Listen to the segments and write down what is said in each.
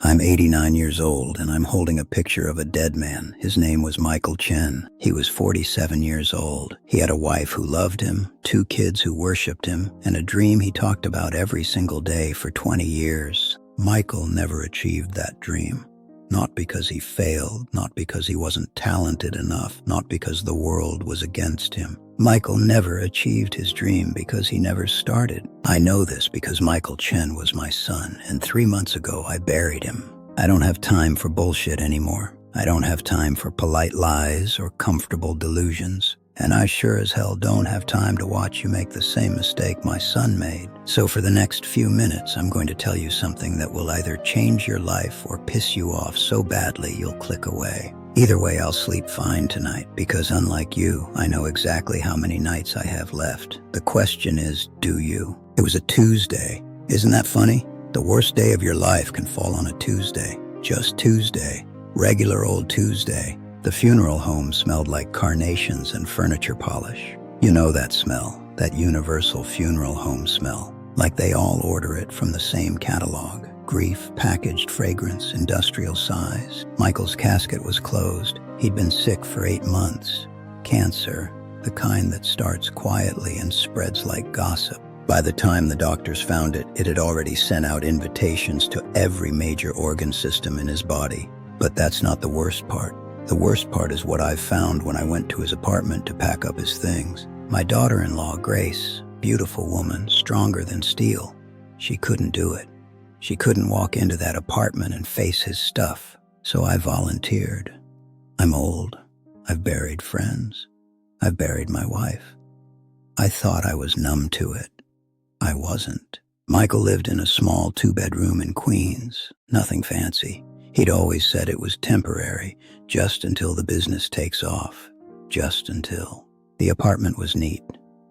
I'm 89 years old and I'm holding a picture of a dead man. His name was Michael Chen. He was 47 years old. He had a wife who loved him, 2 kids who worshipped him, and a dream he talked about every single day for 20 years. Michael never achieved that dream. Not because he failed, not because he wasn't talented enough, not because the world was against him. Michael never achieved his dream because he never started. I know this because Michael Chen was my son, and 3 months ago I buried him. I don't have time for bullshit anymore. I don't have time for polite lies or comfortable delusions. And I sure as hell don't have time to watch you make the same mistake my son made. So for the next few minutes, I'm going to tell you something that will either change your life or piss you off so badly you'll click away. Either way, I'll sleep fine tonight because unlike you, I know exactly how many nights I have left. The question is, do you? It was a Tuesday. Isn't that funny? The worst day of your life can fall on a Tuesday. Just Tuesday. Regular old Tuesday. The funeral home smelled like carnations and furniture polish. You know that smell, that universal funeral home smell, like they all order it from the same catalog. Grief, packaged fragrance, industrial size. Michael's casket was closed. He'd been sick for 8 months. Cancer, the kind that starts quietly and spreads like gossip. By the time the doctors found it, it had already sent out invitations to every major organ system in his body. But that's not the worst part. The worst part is what I found when I went to his apartment to pack up his things. My daughter-in-law, Grace, beautiful woman, stronger than steel. She couldn't do it. She couldn't walk into that apartment and face his stuff. So I volunteered. I'm old. I've buried friends. I've buried my wife. I thought I was numb to it. I wasn't. Michael lived in a small 2-bedroom in Queens. Nothing fancy. He'd always said it was temporary, just until the business takes off. Just until. The apartment was neat.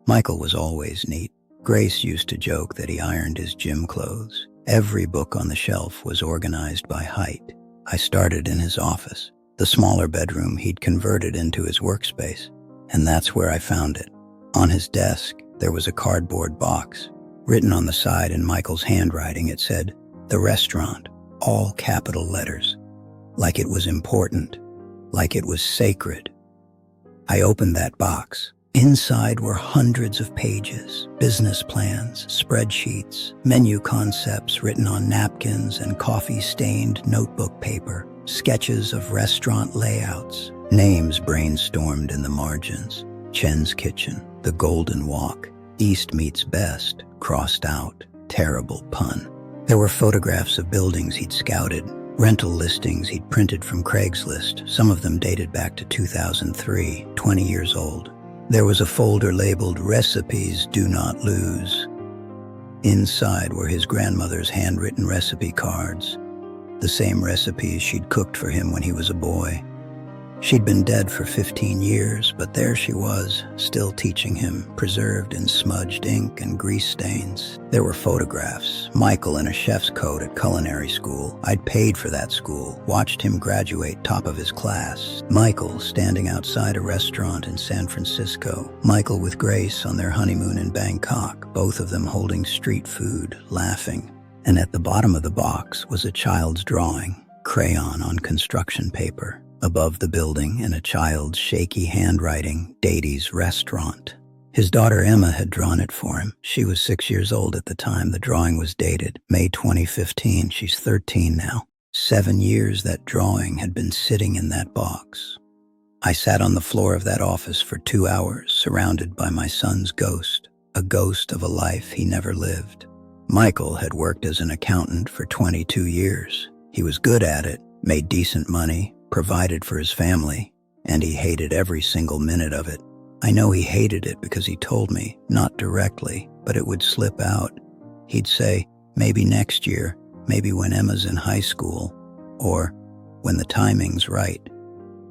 Michael was always neat. Grace used to joke that he ironed his gym clothes. Every book on the shelf was organized by height. I started in his office. The smaller bedroom he'd converted into his workspace. And that's where I found it. On his desk, there was a cardboard box. Written on the side in Michael's handwriting, it said, "The Restaurant." All capital letters, like it was important, like it was sacred. I opened that box. Inside were hundreds of pages, business plans, spreadsheets, menu concepts written on napkins and coffee-stained notebook paper, sketches of restaurant layouts, names brainstormed in the margins. Chen's Kitchen, The Golden Walk, East Meets Best, crossed out, terrible pun. There were photographs of buildings he'd scouted, rental listings he'd printed from Craigslist, some of them dated back to 2003, 20 years old. There was a folder labeled "Recipes Do Not Lose." Inside were his grandmother's handwritten recipe cards, the same recipes she'd cooked for him when he was a boy. She'd been dead for 15 years, but there she was, still teaching him, preserved in smudged ink and grease stains. There were photographs. Michael in a chef's coat at culinary school. I'd paid for that school, watched him graduate top of his class. Michael standing outside a restaurant in San Francisco. Michael with Grace on their honeymoon in Bangkok, both of them holding street food, laughing. And at the bottom of the box was a child's drawing, crayon on construction paper. Above the building, in a child's shaky handwriting, "DADY'S Restaurant." His daughter Emma had drawn it for him. She was 6 years old at the time the drawing was dated. May 2015, she's 13 now. 7 years that drawing had been sitting in that box. I sat on the floor of that office for 2 hours, surrounded by my son's ghost, a ghost of a life he never lived. Michael had worked as an accountant for 22 years. He was good at it, made decent money, provided for his family, and he hated every single minute of it. I know he hated it because he told me, not directly, but it would slip out. He'd say, maybe next year, maybe when Emma's in high school, or when the timing's right.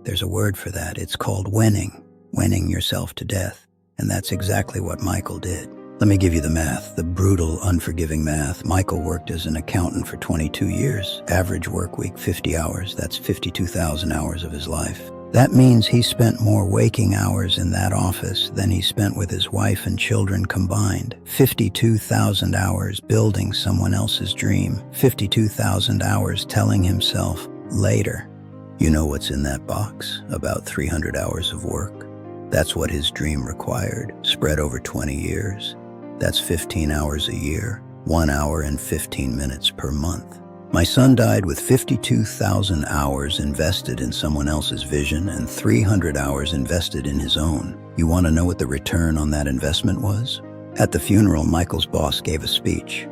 There's a word for that. It's called winning yourself to death. And that's exactly what Michael did. Let me give you the math, the brutal, unforgiving math. Michael worked as an accountant for 22 years. Average work week, 50 hours. That's 52,000 hours of his life. That means he spent more waking hours in that office than he spent with his wife and children combined. 52,000 hours building someone else's dream. 52,000 hours telling himself, later. You know what's in that box? About 300 hours of work. That's what his dream required, spread over 20 years. That's 15 hours a year, 1 hour and 15 minutes per month. My son died with 52,000 hours invested in someone else's vision and 300 hours invested in his own. You want to know what the return on that investment was? At the funeral, Michael's boss gave a speech.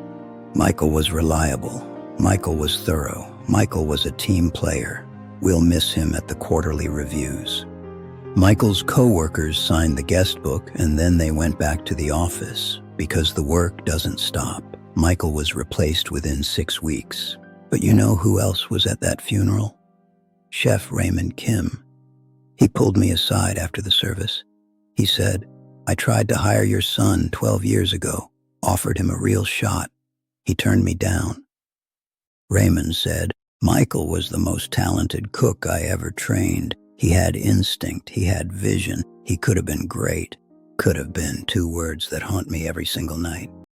Michael was reliable. Michael was thorough. Michael was a team player. We'll miss him at the quarterly reviews. Michael's co-workers signed the guest book and then they went back to the office because the work doesn't stop. Michael was replaced within 6 weeks. But you know who else was at that funeral? Chef Raymond Kim. He pulled me aside after the service. He said, "I tried to hire your son 12 years ago, offered him a real shot. He turned me down." Raymond said, "Michael was the most talented cook I ever trained. He had instinct, he had vision, he could have been great. Could have been 2 words that haunt me every single night."